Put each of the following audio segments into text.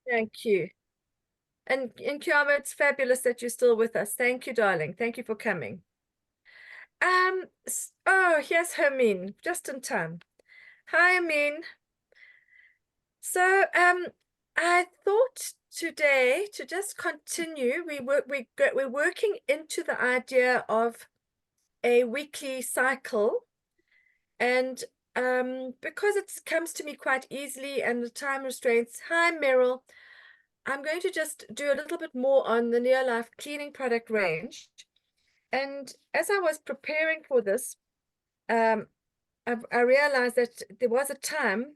Thank you. And Kiama, it's fabulous that you're still with us. Thank you, darling. Thank you for coming. Oh, here's Hermine, just in time. Hi, Hermine. So, I thought today to just continue. We're working into the idea of a weekly cycle, and because it comes to me quite easily and the time restraints. Hi, Meryl. I'm going to just do a little bit more on the Neolife cleaning product range. And as I was preparing for this, um, I realized that there was a time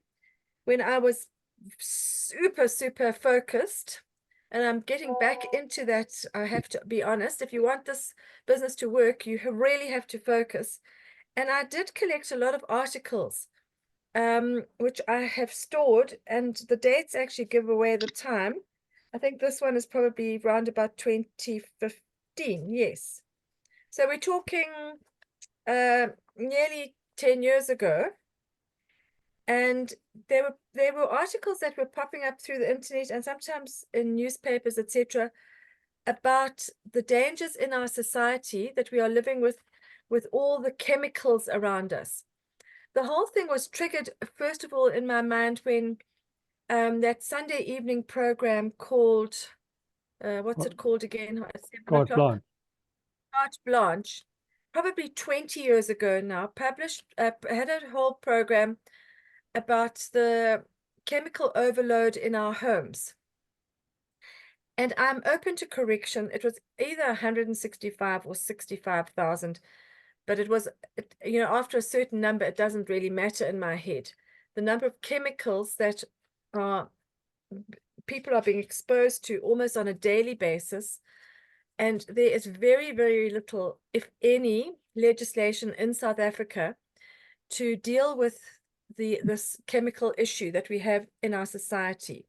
when I was super focused, and I'm getting back into that. I have to be honest. If you want this business to work, you really have to focus. And I did collect a lot of articles, which I have stored, and the dates actually give away the time. I think this one is probably around about 2015. Yes. So we're talking nearly 10 years ago. And there were articles that were popping up through the internet and sometimes in newspapers, etc., about the dangers in our society that we are living with all the chemicals around us. The whole thing was triggered, first of all, in my mind when that Sunday evening program called, what's it called again? 7 Carte o'clock? Blanche. Carte Blanche, probably 20 years ago now, published, had a whole program about the chemical overload in our homes. And I'm open to correction. It was either 165 or 65,000, but it was, after a certain number, it doesn't really matter in my head. The number of chemicals that are people are being exposed to almost on a daily basis. And there is very little, if any, legislation in South Africa to deal with this chemical issue that we have in our society.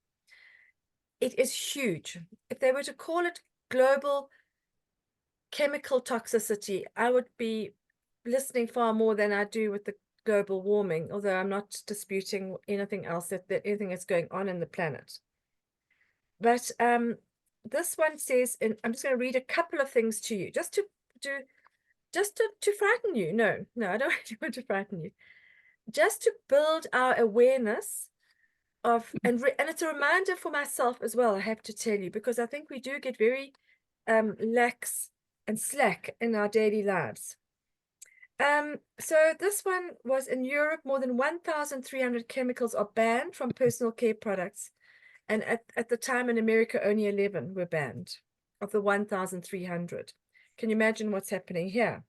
It is huge. If they were to call it global chemical toxicity, I would be listening far more than I do with the global warming, although I'm not disputing anything else, that anything that's going on in the planet. But this one says, and I'm just going to read a couple of things to you, just to frighten you. No, I don't really want to frighten you. Just to build our awareness of, and it's a reminder for myself as well, I have to tell you, because I think we do get very lax and slack in our daily lives. So this one was in Europe, more than 1,300 chemicals are banned from personal care products. And at the time in America, only 11 were banned of the 1,300. Can you imagine what's happening here?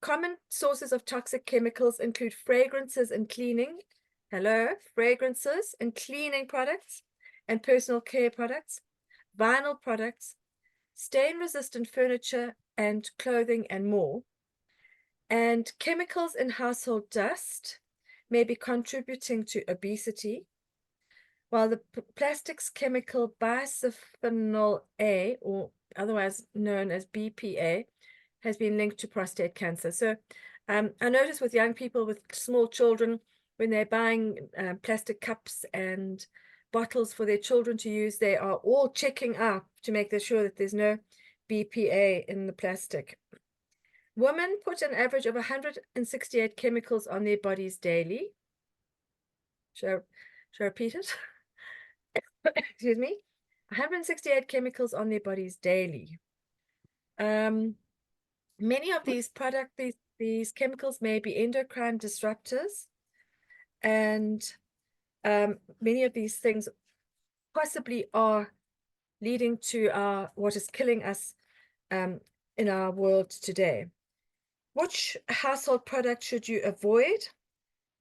Common sources of toxic chemicals include fragrances and cleaning. Hello, fragrances and cleaning products and personal care products, vinyl products, stain-resistant furniture and clothing, and more. And chemicals in household dust may be contributing to obesity, while the plastics chemical bisphenol A, or otherwise known as BPA, has been linked to prostate cancer. So I notice with young people, with small children, when they're buying plastic cups and bottles for their children to use, they are all checking up to make sure that there's no BPA in the plastic. Women put an average of 168 chemicals on their bodies daily. Should I repeat it? Excuse me. 168 chemicals on their bodies daily. Many of these these chemicals may be endocrine disruptors, and many of these things possibly are leading to what is killing us in our world today. Which household product should you avoid?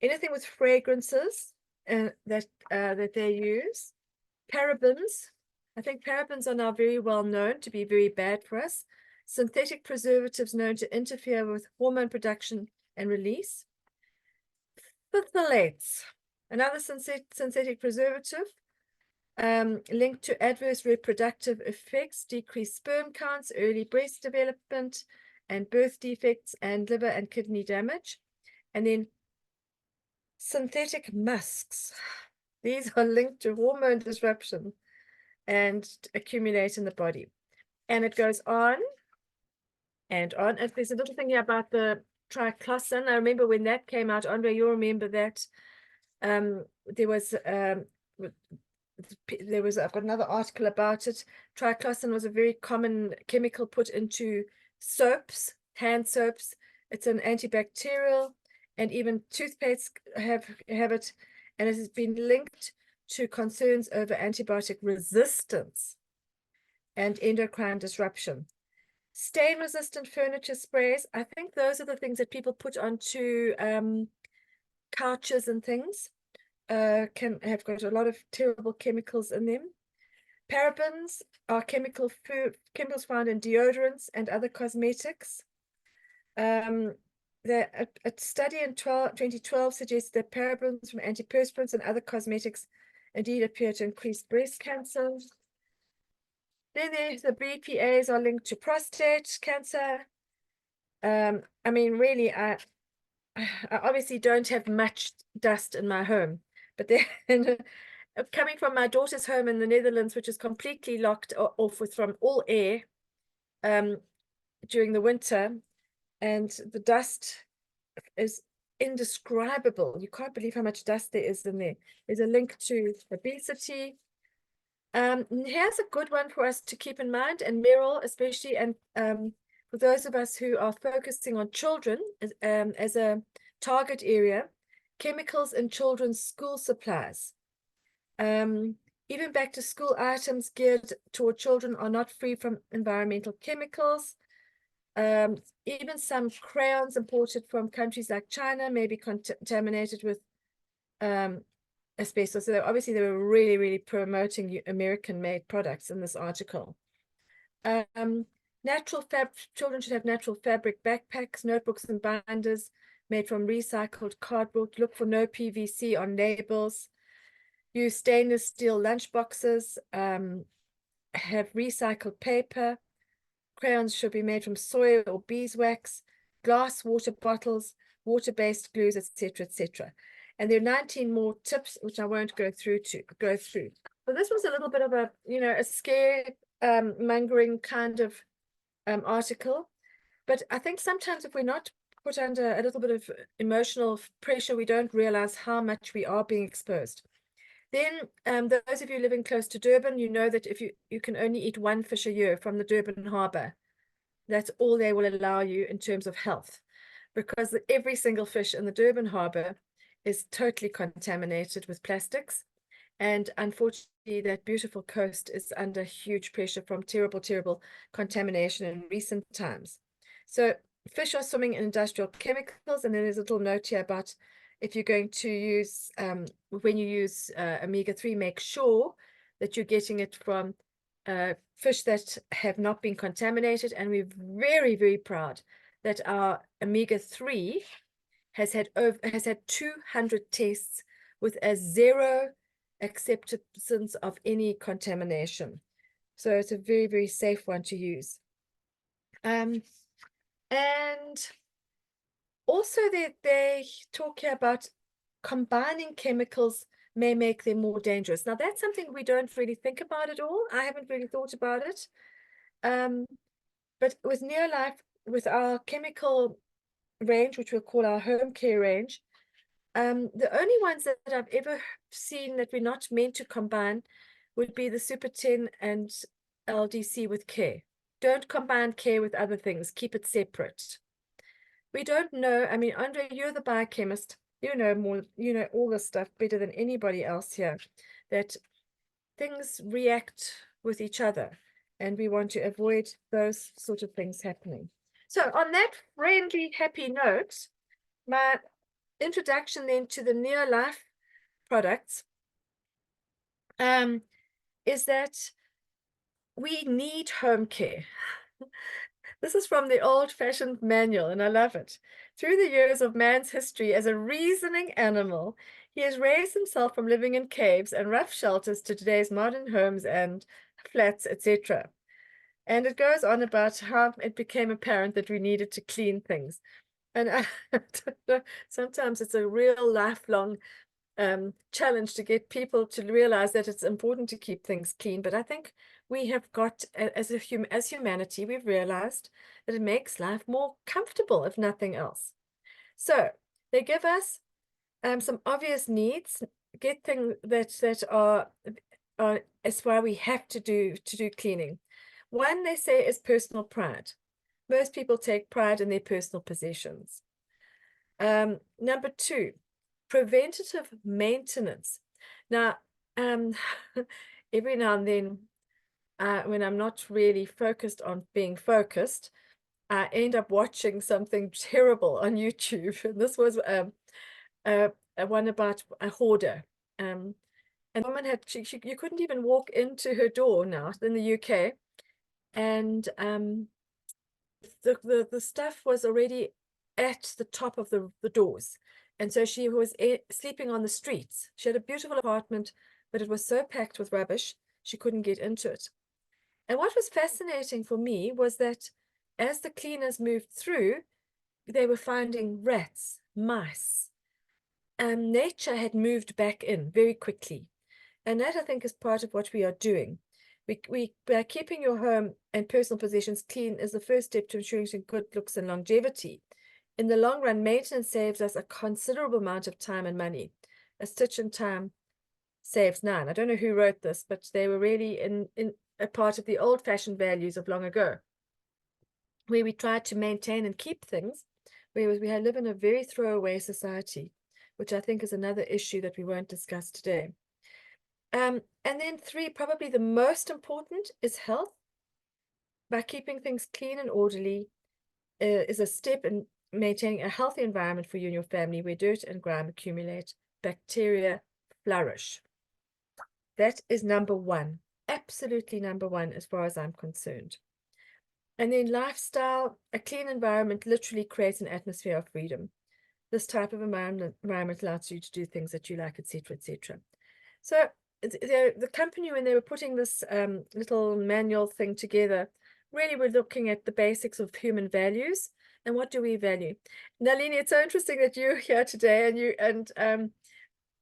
Anything with fragrances that they use. Parabens. I think parabens are now very well known to be very bad for us. Synthetic preservatives known to interfere with hormone production and release. Phthalates, another synthetic preservative, linked to adverse reproductive effects, decreased sperm counts, early breast development, and birth defects, and liver and kidney damage. And then synthetic musks. These are linked to hormone disruption and accumulate in the body. And it goes on and on. And there's a little thing here about the triclosan. I remember when that came out, Andre, you'll remember that there was I've got another article about it. Triclosan was a very common chemical put into soaps, hand soaps. It's an antibacterial, and even toothpastes have it, and it has been linked to concerns over antibiotic resistance and endocrine disruption. Stain-resistant furniture sprays. I think those are the things that people put onto couches and things. Can have got a lot of terrible chemicals in them. Parabens are chemicals found in deodorants and other cosmetics. A study in 2012 suggests that parabens from antiperspirants and other cosmetics indeed appear to increase breast cancer. Then the BPAs are linked to prostate cancer. I mean, really, I obviously don't have much dust in my home, but then coming from my daughter's home in the Netherlands, which is completely locked off from all air during the winter, and the dust is indescribable. You can't believe how much dust there is in there. There's a link to obesity. Here's a good one for us to keep in mind, and Meryl especially, and for those of us who are focusing on children as a target area, chemicals in children's school supplies. Even back to school items geared toward children are not free from environmental chemicals. Even some crayons imported from countries like China may be contaminated with asbestos. So obviously they were really, really promoting American-made products in this article. Children should have natural fabric backpacks, notebooks, and binders made from recycled cardboard. Look for no PVC on labels. Use stainless steel lunch boxes. Have recycled paper. Crayons should be made from soy or beeswax. Glass water bottles, water-based glues, etc., etc. And there are 19 more tips which I won't go through. So this was a little bit of a, a scare mongering kind of article. But I think sometimes if we're not put under a little bit of emotional pressure, we don't realize how much we are being exposed. Then those of you living close to Durban, you know that if you can only eat one fish a year from the Durban Harbour. That's all they will allow you in terms of health, because every single fish in the Durban Harbour is totally contaminated with plastics. And unfortunately, that beautiful coast is under huge pressure from terrible, terrible contamination in recent times. So fish are swimming in industrial chemicals. And then there's a little note here about if you're going to use, when you use omega-3, make sure that you're getting it from fish that have not been contaminated. And we're very, very proud that our omega-3 has had 200 tests with a 0 acceptance of any contamination. So it's a very, very safe one to use. And also they talk here about combining chemicals may make them more dangerous. Now that's something we don't really think about at all. I haven't really thought about it. But with Neolife, with our chemical range, which we'll call our home care range, the only ones that I've ever seen that we're not meant to combine would be the Super 10 and LDC with care. Don't combine care with other things. Keep it separate. We don't know. I mean, Andre, you're the biochemist. You know more, you know all this stuff better than anybody else here, that things react with each other, and we want to avoid those sort of things happening. So on that friendly, happy note, my introduction then to the Neolife products is that we need home care. This is from the old-fashioned manual, and I love it. Through the years of man's history as a reasoning animal, he has raised himself from living in caves and rough shelters to today's modern homes and flats, etc. And it goes on about how it became apparent that we needed to clean things. And sometimes it's a real lifelong challenge to get people to realize that it's important to keep things clean. But I think we have got, as humanity, we've realized that it makes life more comfortable, if nothing else. So they give us some obvious needs, get things that are as why we have to do cleaning. One, they say, is personal pride. Most people take pride in their personal possessions. Number two, preventative maintenance. Now, every now and then, when I'm not really focused on being focused, I end up watching something terrible on YouTube. And this was one about a hoarder. And the woman had, you couldn't even walk into her door now in the UK. And the stuff was already at the top of the doors. And so she was sleeping on the streets. She had a beautiful apartment, but it was so packed with rubbish, she couldn't get into it. And what was fascinating for me was that as the cleaners moved through, they were finding rats, mice. Nature had moved back in very quickly. And that, I think, is part of what we are doing. By keeping your home and personal possessions clean is the first step to ensuring good looks and longevity. In the long run, maintenance saves us a considerable amount of time and money. A stitch in time saves none. I don't know who wrote this, but they were really in a part of the old-fashioned values of long ago, where we tried to maintain and keep things, whereas we live in a very throwaway society, which I think is another issue that we won't discuss today. And then three, probably the most important, is health. By keeping things clean and orderly is a step in maintaining a healthy environment for you and your family, where dirt and grime accumulate, bacteria flourish. That is number one, absolutely number one as far as I'm concerned. And then lifestyle, a clean environment literally creates an atmosphere of freedom. This type of environment allows you to do things that you like, etc., etc. So the company, when they were putting this little manual thing together, really were looking at the basics of human values and what do we value. Nalini, it's so interesting that you're here today, and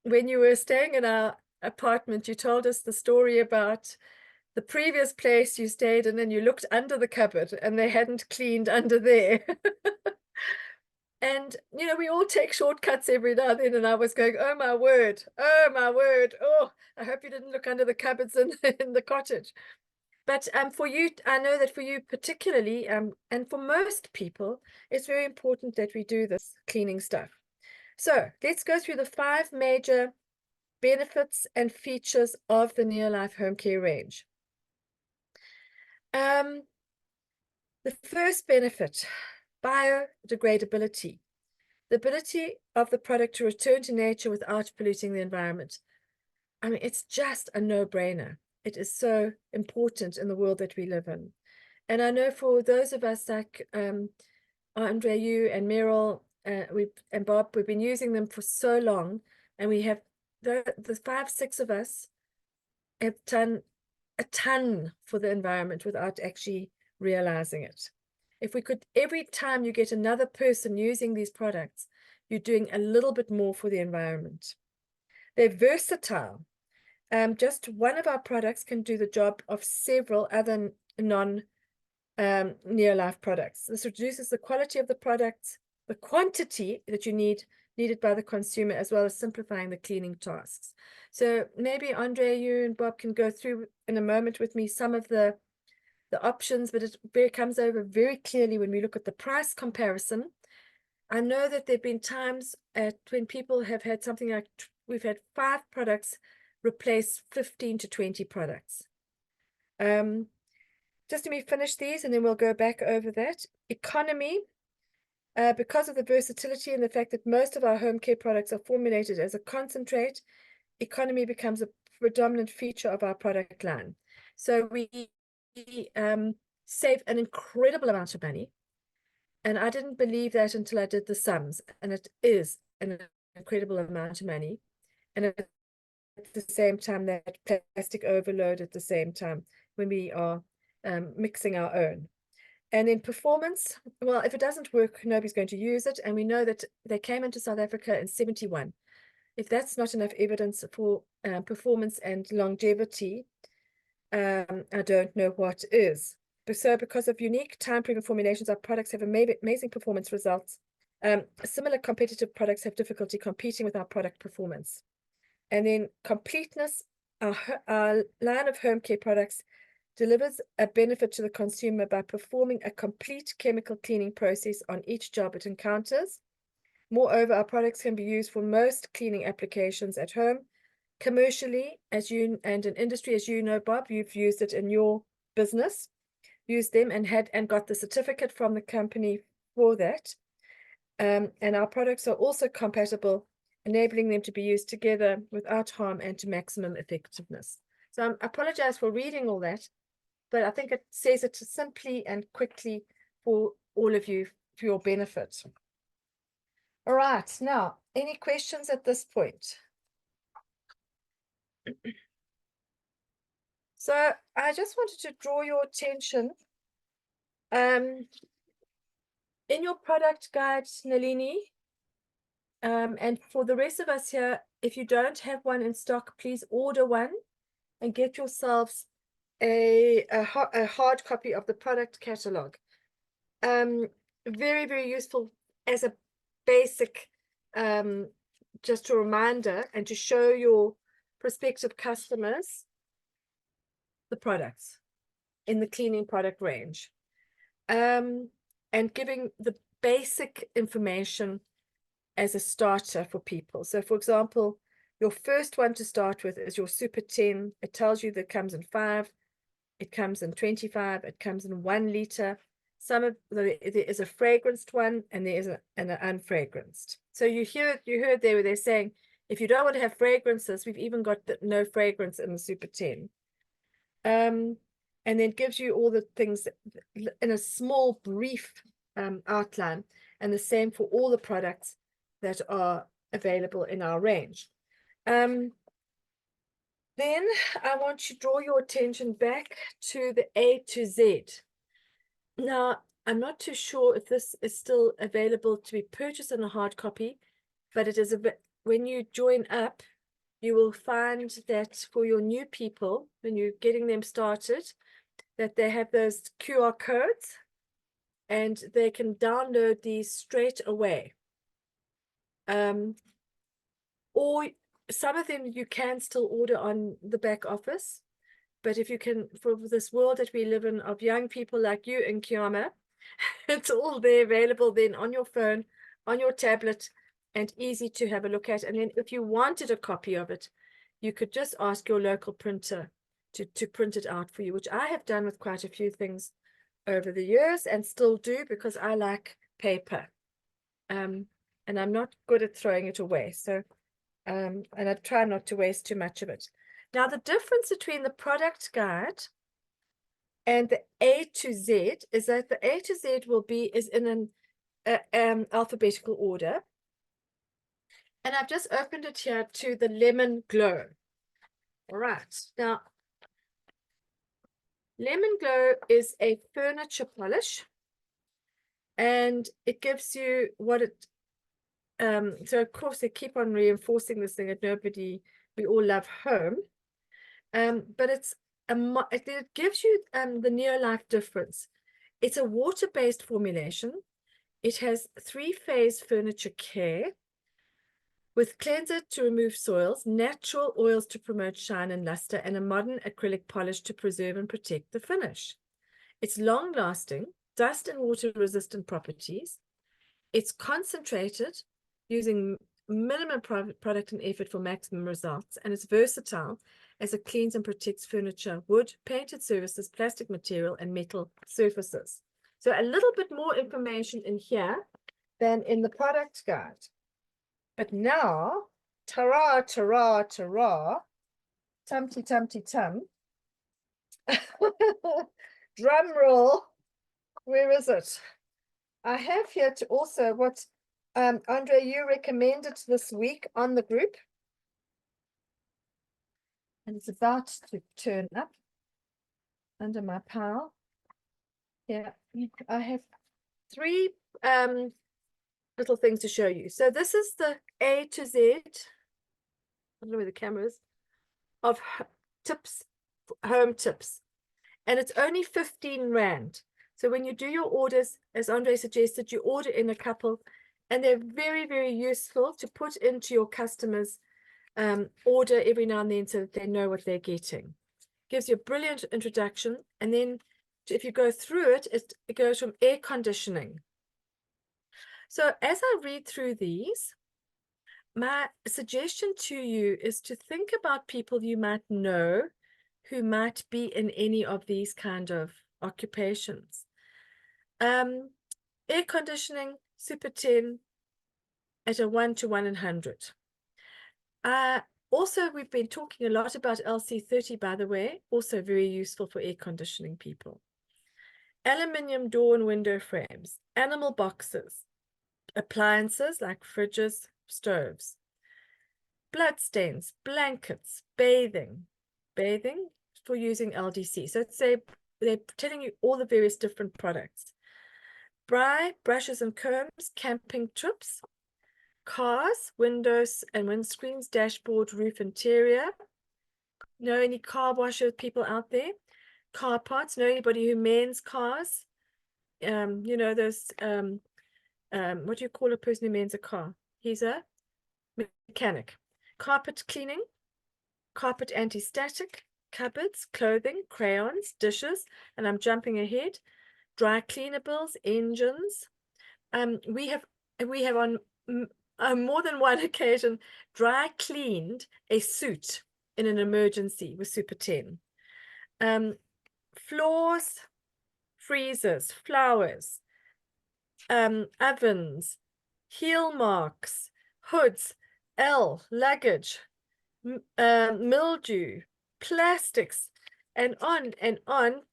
when you were staying in our apartment, you told us the story about the previous place you stayed in, and you looked under the cupboard and they hadn't cleaned under there. And, you know, we all take shortcuts every now and then, and I was going, oh my word, oh my word, oh, I hope you didn't look under the cupboards in the cottage. But for you, I know that for you particularly, and for most people, it's very important that we do this cleaning stuff. So let's go through the 5 major benefits and features of the Neolife Home Care range. The first benefit, biodegradability. The ability of the product to return to nature without polluting the environment. I mean, it's just a no-brainer. It is so important in the world that we live in. And I know for those of us like Andrea, you and Meryl, and Bob, we've been using them for so long, and we have the 5, 6 of us have done a ton for the environment without actually realizing it. If we could, every time you get another person using these products, you're doing a little bit more for the environment. They're versatile. Just one of our products can do the job of several other non-Neolife products. This reduces the quality of the products, the quantity that you needed by the consumer, as well as simplifying the cleaning tasks. So maybe Andrea, you and Bob can go through in a moment with me some of the options, but it comes over very clearly when we look at the price comparison. I know that there have been times when people have had something like, we've had 5 products replace 15 to 20 products. Just let me finish these and then we'll go back over that. Economy, because of the versatility and the fact that most of our home care products are formulated as a concentrate, economy becomes a predominant feature of our product line. So we save an incredible amount of money. And I didn't believe that until I did the sums. And it is an incredible amount of money. And at the same time, that plastic overload at the same time when we are mixing our own. And in performance, well, if it doesn't work, nobody's going to use it. And we know that they came into South Africa in 71. if that's not enough evidence for performance and longevity, I don't know what is. So because of unique time-proven formulations, our products have amazing performance results. Similar competitive products have difficulty competing with our product performance. And then completeness, our line of home care products delivers a benefit to the consumer by performing a complete chemical cleaning process on each job it encounters. Moreover, our products can be used for most cleaning applications at home, commercially, as you and in industry, as you know, Bob, you've used it in your business, used them and got the certificate from the company for that. And our products are also compatible, enabling them to be used together without harm and to maximum effectiveness. So I apologize for reading all that, but I think it says it simply and quickly for all of you for your benefit. All right, now, any questions at this point? So I just wanted to draw your attention. In your product guide, Nalini, and for the rest of us here, if you don't have one in stock, please order one and get yourselves a hard copy of the product catalog. Very, very useful as a basic, just a reminder and to show your prospective customers the products in the cleaning product range, and giving the basic information as a starter for people. So for example, your first one to start with is your Super 10. It tells you that it comes in 5, it comes in 25, it comes in 1 liter. There is a fragranced one and there is an unfragranced. So you heard there where they're saying, if you don't want to have fragrances, we've even got no fragrance in the Super 10. And then gives you all the things in a small, brief outline, and the same for all the products that are available in our range. Then I want to draw your attention back to the A to Z. Now, I'm not too sure if this is still available to be purchased in a hard copy, but it is when you join up, you will find that for your new people, when you're getting them started, that they have those QR codes and they can download these straight away. Or some of them you can still order on the back office, but if you can, for this world that we live in of young people like you and Kiama, it's all there available then on your phone, on your tablet, and easy to have a look at. And then if you wanted a copy of it, you could just ask your local printer to print it out for you, which I have done with quite a few things over the years and still do because I like paper. And I'm not good at throwing it away. So, and I try not to waste too much of it. Now, the difference between the product guide and the A to Z is that the A to Z is in an alphabetical order. And I've just opened it here to the Lemon Glow. All right. Now, Lemon Glow is a furniture polish. And it gives you what it, so of course they keep on reinforcing this thing that we all love home. But it gives you the Neolife difference. It's a water-based formulation. It has 3-phase furniture care with cleanser to remove soils, natural oils to promote shine and luster, and a modern acrylic polish to preserve and protect the finish. It's long-lasting, dust and water-resistant properties. It's concentrated using minimum product and effort for maximum results, and it's versatile as it cleans and protects furniture, wood, painted surfaces, plastic material, and metal surfaces. So a little bit more information in here than in the product guide. But now, ta-ra, ta-ra, ta-ra, tumty, tumty, tum. Drum roll. Where is it? I have here to also what Andre, you recommended this week on the group. And it's about to turn up under my pile. Yeah, I have 3 little things to show you. So this is the A to Z don't know where the camera is, of tips, home tips. And it's only 15 Rand. So when you do your orders, as Andre suggested, you order in a couple, and they're very, very useful to put into your customers' order every now and then so that they know what they're getting. Gives you a brilliant introduction. And then if you go through it, it goes from air conditioning. So as I read through these, my suggestion to you is to think about people you might know who might be in any of these kind of occupations. Air conditioning, Super 10 at a 1 to 100. Also, we've been talking a lot about LC30, by the way, also very useful for air conditioning people. Aluminium door and window frames, animal boxes, appliances like fridges, stoves, bloodstains, blankets, bathing for using LDC. So they're telling you all the various different products. Braai, brushes and combs, camping trips, cars, windows and windscreens, dashboard, roof interior. Know any car washer people out there? Car parts, know anybody who mends cars? You know, those, what do you call a person who mends a car? He's a mechanic. Carpet cleaning, carpet anti-static, cupboards, clothing, crayons, dishes, and I'm jumping ahead. Dry cleanables, engines. We have on more than one occasion dry cleaned a suit in an emergency with Super 10. Floors, freezers, flowers, ovens, heel marks, hoods, luggage, mildew, plastics, and on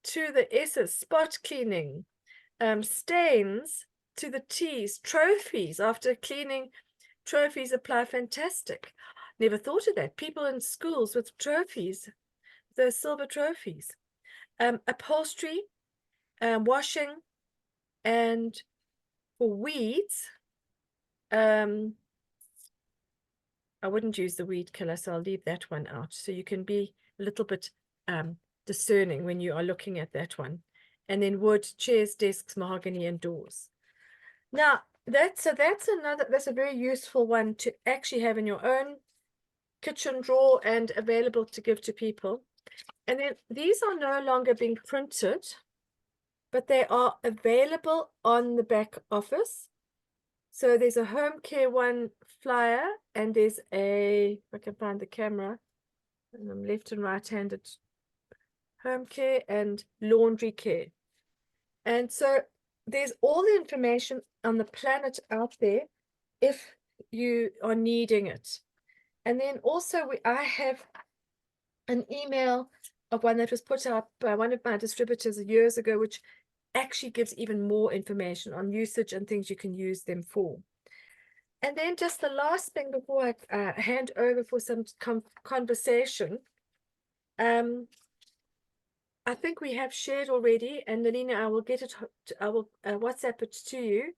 to the S's, spot cleaning, stains to the T's, trophies. After cleaning, trophies apply fantastic. Never thought of that. People in schools with trophies, those silver trophies. Upholstery, washing, and for weeds, I wouldn't use the weed killer, so I'll leave that one out. So you can be a little bit discerning when you are looking at that one. And then wood, chairs, desks, mahogany, and doors. Now, that's a very useful one to actually have in your own kitchen drawer and available to give to people. And then these are no longer being printed, but they are available on the back office. So there's a home care one flyer, and there's if I can find the camera, and I'm left and right-handed, home care and laundry care. And so there's all the information on the planet out there if you are needing it. And then also I have an email of one that was put up by one of my distributors years ago, which actually gives even more information on usage and things you can use them for. And then just the last thing before I hand over for some conversation, I think we have shared already, and Nalina, I will WhatsApp it to you,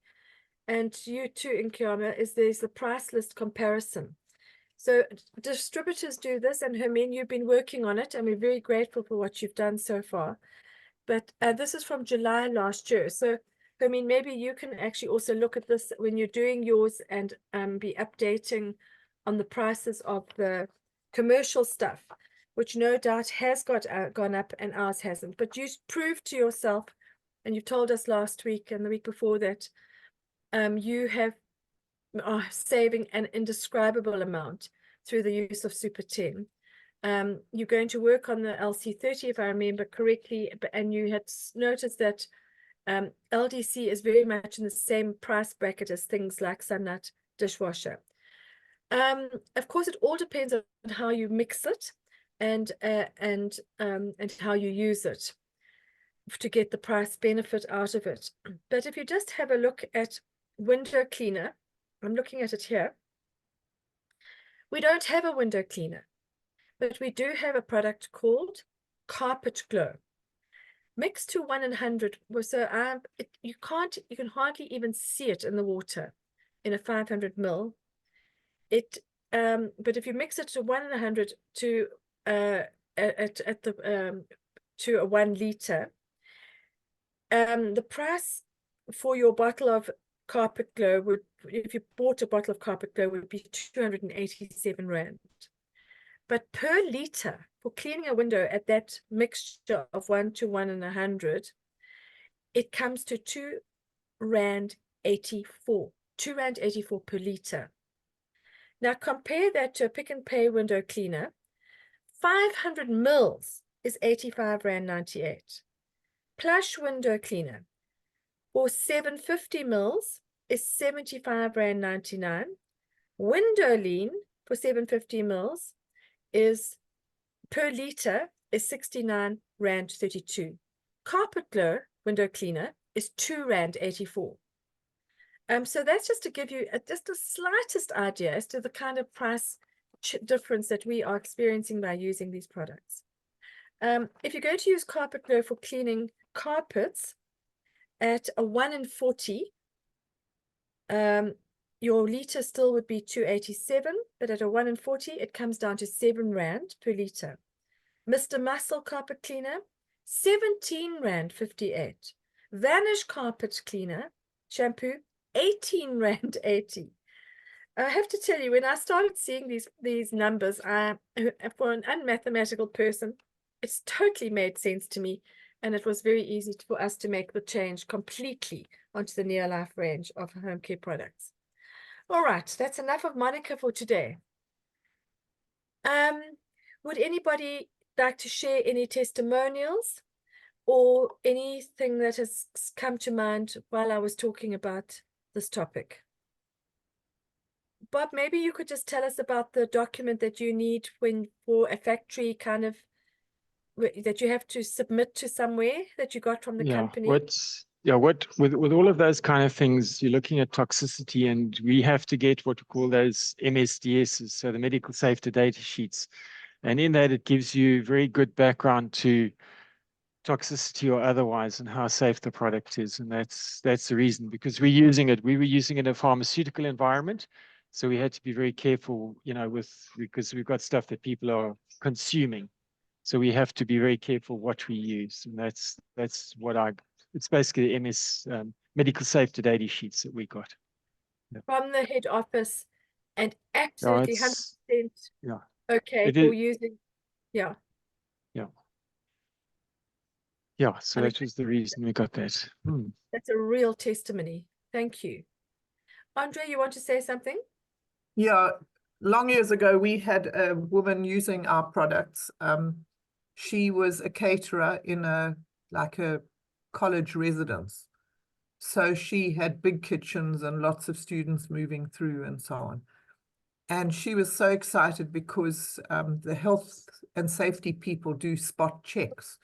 and you too, Nkiama, there's the price list comparison. So distributors do this, and Hermine, you've been working on it, and we're very grateful for what you've done so far. But this is from July last year. So Hermine, maybe you can actually also look at this when you're doing yours and be updating on the prices of the commercial stuff, which no doubt has gone up and ours hasn't. But you proved to yourself, and you told us last week and the week before that you are saving an indescribable amount through the use of Super 10. You're going to work on the LC30, if I remember correctly, and you had noticed that LDC is very much in the same price bracket as things like Sunlight dishwasher. Of course, it all depends on how you mix it and how you use it to get the price benefit out of it. But if you just have a look at window cleaner, I'm looking at it here. We don't have a window cleaner, but we do have a product called Carpet Glow. Mixed to 100, so you can hardly even see it in the water in a 500 ml. It but if you mix it to 1 in 100 to to a 1 liter, the price for your bottle of Carpet Glow would, if you bought a bottle of Carpet Glow, would be 287 Rand. But per liter for cleaning a window at that mixture of 1 to 1 in 100, it comes to 2 Rand 84. 2 Rand 84 per liter. Now compare that to a Pick n Pay window cleaner. 500 mils is 85 Rand 98. Plush window cleaner for 750 mils is 75 Rand 99. Window lean for 750 mils is per liter is 69 Rand 32. Carpet Glow window cleaner is 2 Rand 84. So that's just to give you just the slightest idea as to the kind of price difference that we are experiencing by using these products. If you're going to use Carpet Glow for cleaning carpets at a 1 in 40, your liter still would be 287, but at a 1 in 40, it comes down to 7 Rand per liter. Mr. Muscle carpet cleaner, 17 Rand 58. Vanish carpet cleaner shampoo, 18 Rand 80. I have to tell you, when I started seeing these numbers, for an unmathematical person, it's totally made sense to me, and it was very easy for us to make the change completely onto the Neolife range of home care products. All right, that's enough of Monica for today. Would anybody like to share any testimonials or anything that has come to mind while I was talking about this topic? Bob, maybe you could just tell us about the document that you need for a factory kind of that you have to submit to somewhere that you got from the company. With all of those kind of things, you're looking at toxicity, and we have to get what we call those MSDSs, so the medical safety data sheets. And in that, it gives you very good background to toxicity or otherwise and how safe the product is. And that's the reason, because we were using it in a pharmaceutical environment. So we had to be very careful, because we've got stuff that people are consuming. So we have to be very careful what we use. And that's it's basically MS medical safety data sheets that we got. From the head office, and absolutely 100% okay for using. Yeah. So that was the reason we got that. That's a real testimony. Thank you. Andre, you want to say something? Yeah, long years ago, we had a woman using our products. She was a caterer in a college residence. So she had big kitchens and lots of students moving through and so on. And she was so excited because the health and safety people do spot checks.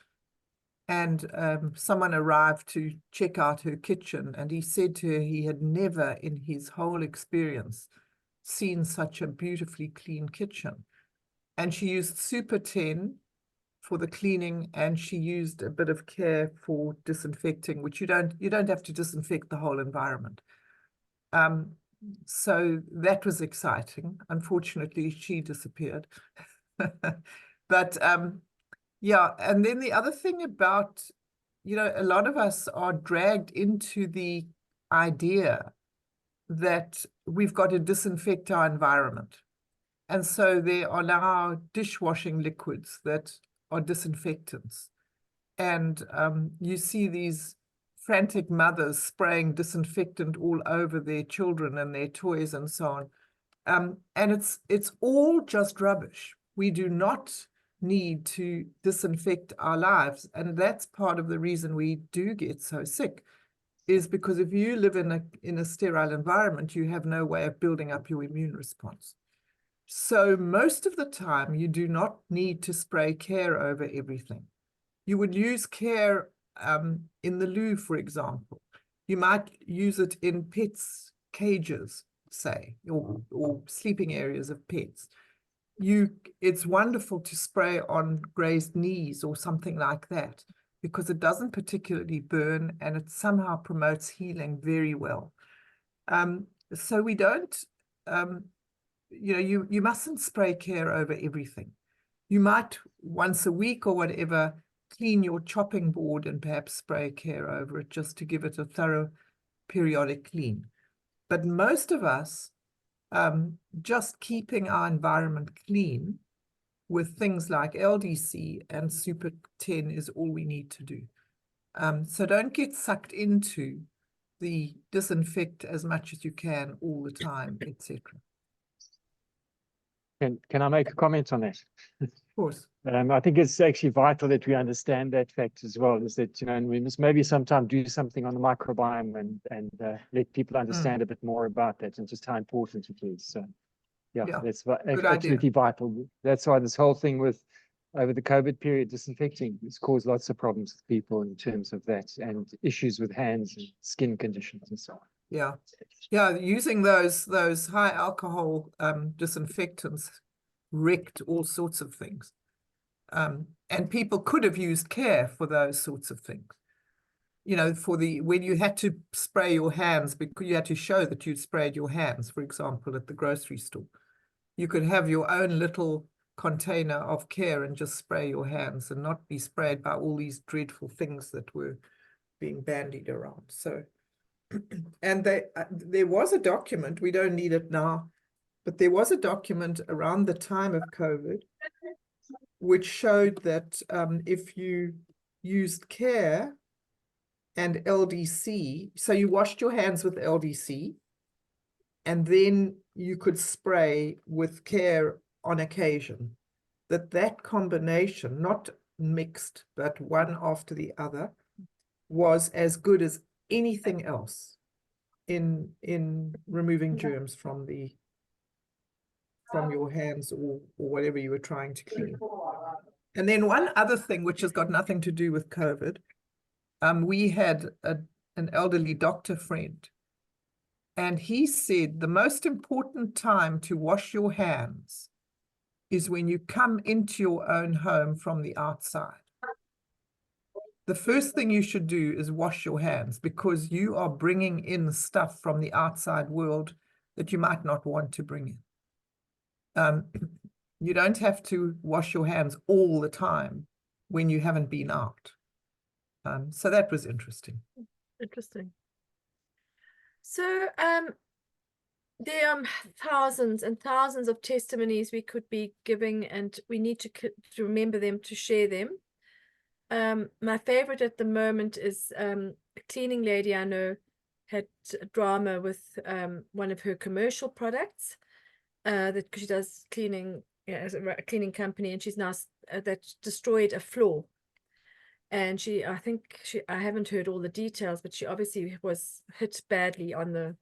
And someone arrived to check out her kitchen, and he said to her he had never in his whole experience seen such a beautifully clean kitchen. And she used Super 10 for the cleaning, and she used a bit of Care for disinfecting, which you don't have to disinfect the whole environment. So that was exciting. Unfortunately, she disappeared. But yeah, and then the other thing about, a lot of us are dragged into the idea that we've got to disinfect our environment. And so there are now dishwashing liquids that are disinfectants. And you see these frantic mothers spraying disinfectant all over their children and their toys and so on. And it's all just rubbish. We do not need to disinfect our lives. And that's part of the reason we do get so sick, is because if you live in a sterile environment, you have no way of building up your immune response. So most of the time, you do not need to spray Care over everything. You would use Care in the loo, for example. You might use it in pets' cages, say, or sleeping areas of pets. It's wonderful to spray on grazed knees or something like that, because it doesn't particularly burn and it somehow promotes healing very well. So we don't you know, you mustn't spray care over everything. You might once a week or whatever clean your chopping board and perhaps spray care over it just to give it a thorough periodic clean. But most of us, just keeping our environment clean with things like LDC and Super 10 is all we need to do. So don't get sucked into the disinfect as much as you can all the time, etc. Can I make a comment on that? Of course. I think it's actually vital that we understand that fact as well, is that, you know, and we must maybe sometime do something on the microbiome and let people understand a bit more about that and just how important it is. So, yeah, Yeah, that's good absolutely idea. vital. That's why this whole thing with over the COVID period, disinfecting has caused lots of problems with people in terms of that and issues with hands and skin conditions and so on. Yeah. Yeah, using those high alcohol disinfectants wrecked all sorts of things. And people could have used care for those sorts of things. You know, when you had to spray your hands, because you had to show that you'd sprayed your hands, for example, at the grocery store. You could have your own little container of care and just spray your hands and not be sprayed by all these dreadful things that were being bandied around. So, and there was a document, we don't need it now, but there was a document around the time of COVID which showed that if you used care and LDC, so you washed your hands with LDC, and then you could spray with care on occasion, that combination, not mixed, but one after the other, was as good as anything else in removing germs from your hands or whatever you were trying to clean. And then one other thing, which has got nothing to do with COVID, we had an elderly doctor friend, and he said the most important time to wash your hands is when you come into your own home from the outside. The first thing you should do is wash your hands, because you are bringing in stuff from the outside world that you might not want to bring in. You don't have to wash your hands all the time when you haven't been out. So that was interesting. Interesting. So there are thousands and thousands of testimonies we could be giving, and we need to remember them, to share them. My favorite at the moment is a cleaning lady I know had drama with one of her commercial products that she does cleaning, as a cleaning company, and she's now that destroyed a floor. And I haven't heard all the details, but she obviously was hit badly on the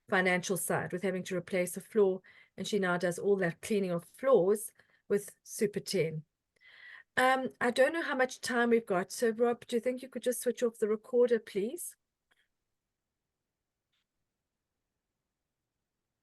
financial side with having to replace a floor, and she now does all that cleaning of floors with Super 10. I don't know how much time we've got, so Rob, do you think you could just switch off the recorder, please?